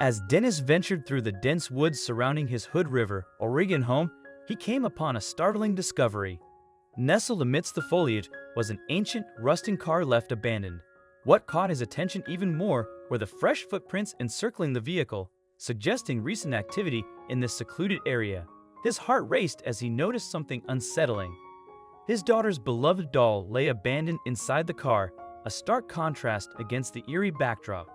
As Dennis ventured through the dense woods surrounding his Hood River, Oregon home, he came upon a startling discovery. Nestled amidst the foliage was an ancient, rusting car left abandoned. What caught his attention even more were the fresh footprints encircling the vehicle, suggesting recent activity in this secluded area. His heart raced as he noticed something unsettling. His daughter's beloved doll lay abandoned inside the car, a stark contrast against the eerie backdrop.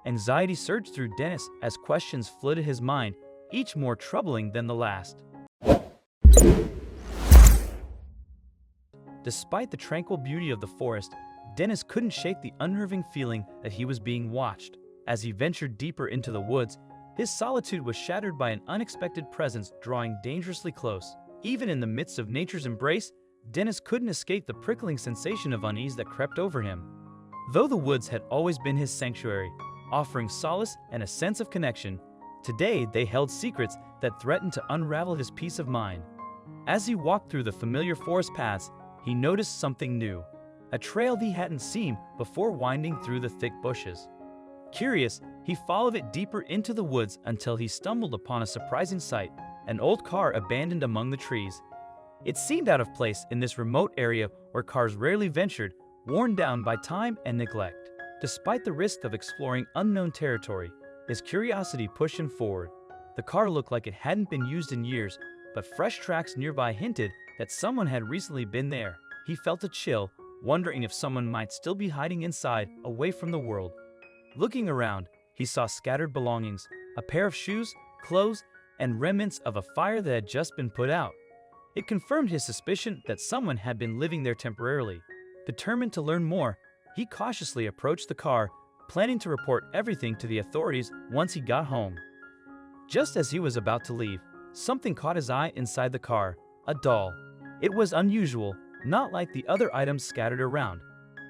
Anxiety surged through Dennis as questions flooded his mind, each more troubling than the last. Despite the tranquil beauty of the forest, Dennis couldn't shake the unnerving feeling that he was being watched. As he ventured deeper into the woods, his solitude was shattered by an unexpected presence drawing dangerously close. Even in the midst of nature's embrace, Dennis couldn't escape the prickling sensation of unease that crept over him. Though the woods had always been his sanctuary, offering solace and a sense of connection, today they held secrets that threatened to unravel his peace of mind. As he walked through the familiar forest paths, he noticed something new, a trail he hadn't seen before winding through the thick bushes. Curious, he followed it deeper into the woods until he stumbled upon a surprising sight, an old car abandoned among the trees. It seemed out of place in this remote area where cars rarely ventured, worn down by time and neglect. Despite the risk of exploring unknown territory, his curiosity pushed him forward. The car looked like it hadn't been used in years, but fresh tracks nearby hinted that someone had recently been there. He felt a chill, wondering if someone might still be hiding inside, away from the world. Looking around, he saw scattered belongings, a pair of shoes, clothes, and remnants of a fire that had just been put out. It confirmed his suspicion that someone had been living there temporarily. Determined to learn more, he cautiously approached the car, planning to report everything to the authorities once he got home. Just as he was about to leave, something caught his eye inside the car, a doll. It was unusual, not like the other items scattered around.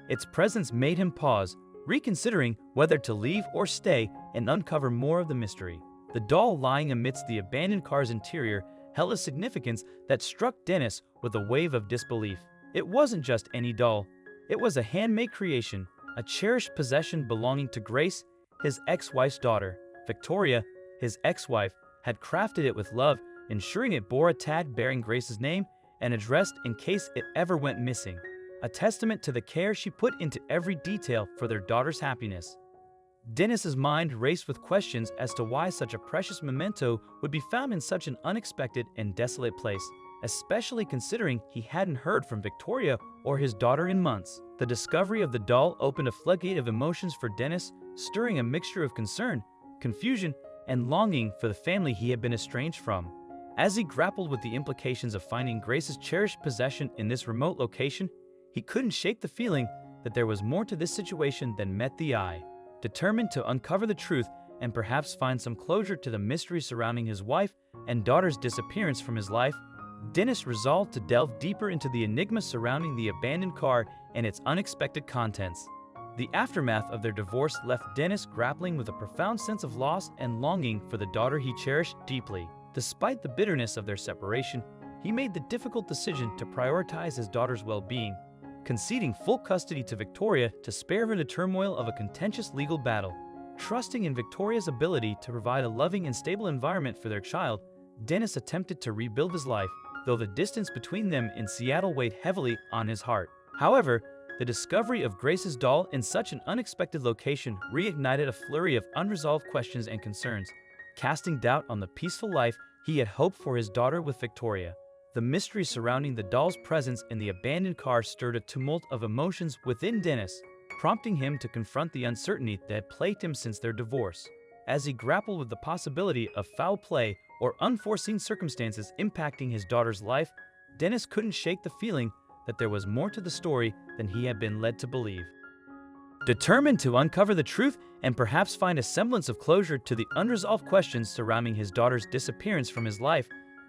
Its presence made him pause, reconsidering whether to leave or stay and uncover more of the mystery. The doll lying amidst the abandoned car's interior held a significance that struck Dennis with a wave of disbelief. It wasn't just any doll. It was a handmade creation, a cherished possession belonging to Grace, his ex-wife's daughter. Victoria, his ex-wife, had crafted it with love, ensuring it bore a tag bearing Grace's name and address in case it ever went missing, a testament to the care she put into every detail for their daughter's happiness. Dennis's mind raced with questions as to why such a precious memento would be found in such an unexpected and desolate place, especially considering he hadn't heard from Victoria or his daughter in months. The discovery of the doll opened a floodgate of emotions for Dennis, stirring a mixture of concern, confusion, and longing for the family he had been estranged from. As he grappled with the implications of finding Grace's cherished possession in this remote location, he couldn't shake the feeling that there was more to this situation than met the eye. Determined to uncover the truth and perhaps find some closure to the mystery surrounding his wife and daughter's disappearance from his life, Dennis resolved to delve deeper into the enigma surrounding the abandoned car and its unexpected contents. The aftermath of their divorce left Dennis grappling with a profound sense of loss and longing for the daughter he cherished deeply. Despite the bitterness of their separation, he made the difficult decision to prioritize his daughter's well-being, conceding full custody to Victoria to spare her the turmoil of a contentious legal battle. Trusting in Victoria's ability to provide a loving and stable environment for their child, Dennis attempted to rebuild his life, though the distance between them in Seattle weighed heavily on his heart. However, the discovery of Grace's doll in such an unexpected location reignited a flurry of unresolved questions and concerns, casting doubt on the peaceful life he had hoped for his daughter with Victoria. The mystery surrounding the doll's presence in the abandoned car stirred a tumult of emotions within Dennis, prompting him to confront the uncertainty that had plagued him since their divorce. As he grappled with the possibility of foul play or unforeseen circumstances impacting his daughter's life, Dennis couldn't shake the feeling that there was more to the story than he had been led to believe. Determined to uncover the truth and perhaps find a semblance of closure to the unresolved questions surrounding his daughter's disappearance from his life,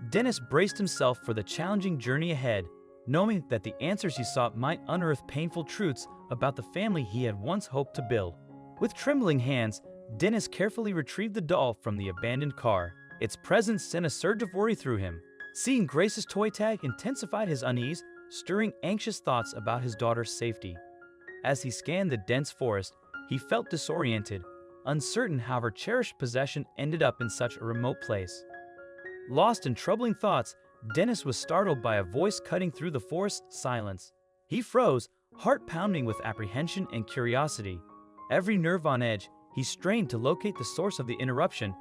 Dennis braced himself for the challenging journey ahead, knowing that the answers he sought might unearth painful truths about the family he had once hoped to build. With trembling hands, Dennis carefully retrieved the doll from the abandoned car. Its presence sent a surge of worry through him. Seeing Grace's toy tag intensified his unease, stirring anxious thoughts about his daughter's safety. As he scanned the dense forest, he felt disoriented, uncertain how her cherished possession ended up in such a remote place. Lost in troubling thoughts, Dennis was startled by a voice cutting through the forest silence. He froze, heart pounding with apprehension and curiosity. Every nerve on edge, he strained to locate the source of the interruption,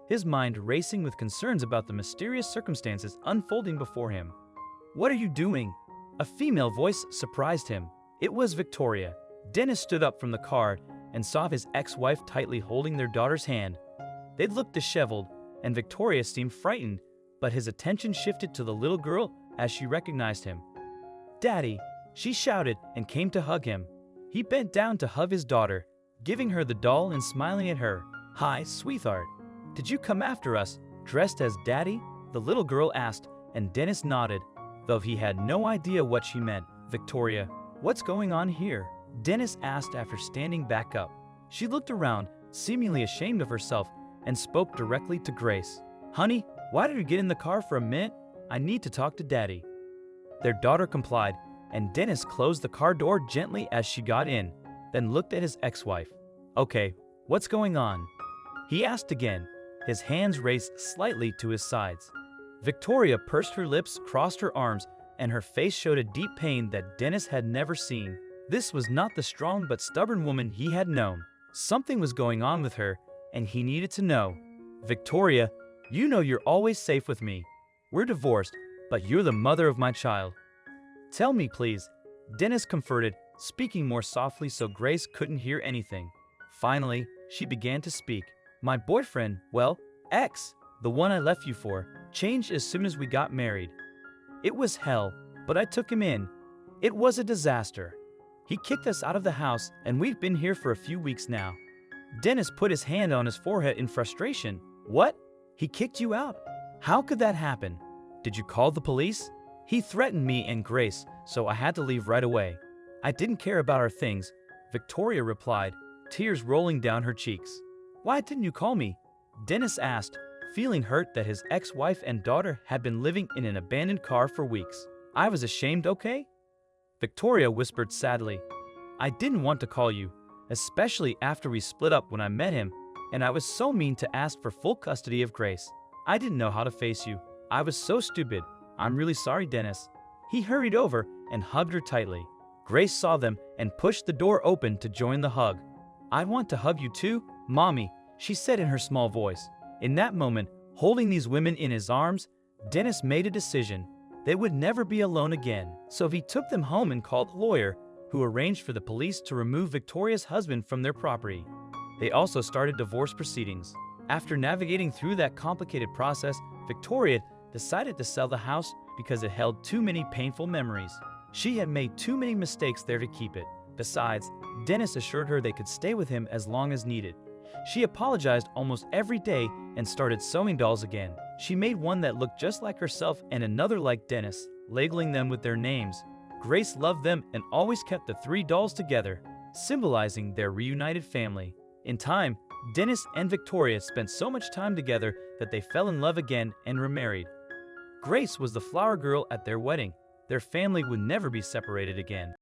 his mind racing with concerns about the mysterious circumstances unfolding before him. "What are you doing?" A female voice surprised him. It was Victoria. Dennis stood up from the car and saw his ex-wife tightly holding their daughter's hand. They looked disheveled, and Victoria seemed frightened, but his attention shifted to the little girl as she recognized him. "Daddy!" she shouted and came to hug him. He bent down to hug his daughter, giving her the doll and smiling at her. "Hi, sweetheart. Did you come after us, dressed as Daddy?" the little girl asked, and Dennis nodded, though he had no idea what she meant. "Victoria, what's going on here?" Dennis asked after standing back up. She looked around, seemingly ashamed of herself, and spoke directly to Grace. "Honey, why did you get in the car for a minute? I need to talk to Daddy." Their daughter complied, and Dennis closed the car door gently as she got in, then looked at his ex-wife. "Okay, what's going on?" he asked again, his hands raised slightly to his sides. Victoria pursed her lips, crossed her arms, and her face showed a deep pain that Dennis had never seen. This was not the strong but stubborn woman he had known. Something was going on with her, and he needed to know. "Victoria, you know you're always safe with me. We're divorced, but you're the mother of my child. Tell me, please," Dennis comforted, speaking more softly so Grace couldn't hear anything. Finally, she began to speak. "My boyfriend, well, ex, the one I left you for, changed as soon as we got married. It was hell, but I took him in. It was a disaster. He kicked us out of the house, and we've been here for a few weeks now." Dennis put his hand on his forehead in frustration. "What? He kicked you out? How could that happen? Did you call the police?" "He threatened me and Grace, so I had to leave right away. I didn't care about our things," Victoria replied, tears rolling down her cheeks. "Why didn't you call me?" Dennis asked, feeling hurt that his ex-wife and daughter had been living in an abandoned car for weeks. "I was ashamed, okay?" Victoria whispered sadly. "I didn't want to call you, especially after we split up when I met him, and I was so mean to ask for full custody of Grace. I didn't know how to face you. I was so stupid. I'm really sorry, Dennis." He hurried over and hugged her tightly. Grace saw them and pushed the door open to join the hug. "I want to hug you too, Mommy," she said in her small voice. In that moment, holding these women in his arms, Dennis made a decision. They would never be alone again. So he took them home and called a lawyer, who arranged for the police to remove Victoria's husband from their property. They also started divorce proceedings. After navigating through that complicated process, Victoria decided to sell the house because it held too many painful memories. She had made too many mistakes there to keep it. Besides, Dennis assured her they could stay with him as long as needed. She apologized almost every day and started sewing dolls again. She made one that looked just like herself and another like Dennis, labeling them with their names. Grace loved them and always kept the three dolls together, symbolizing their reunited family. In time, Dennis and Victoria spent so much time together that they fell in love again and remarried. Grace was the flower girl at their wedding. Their family would never be separated again.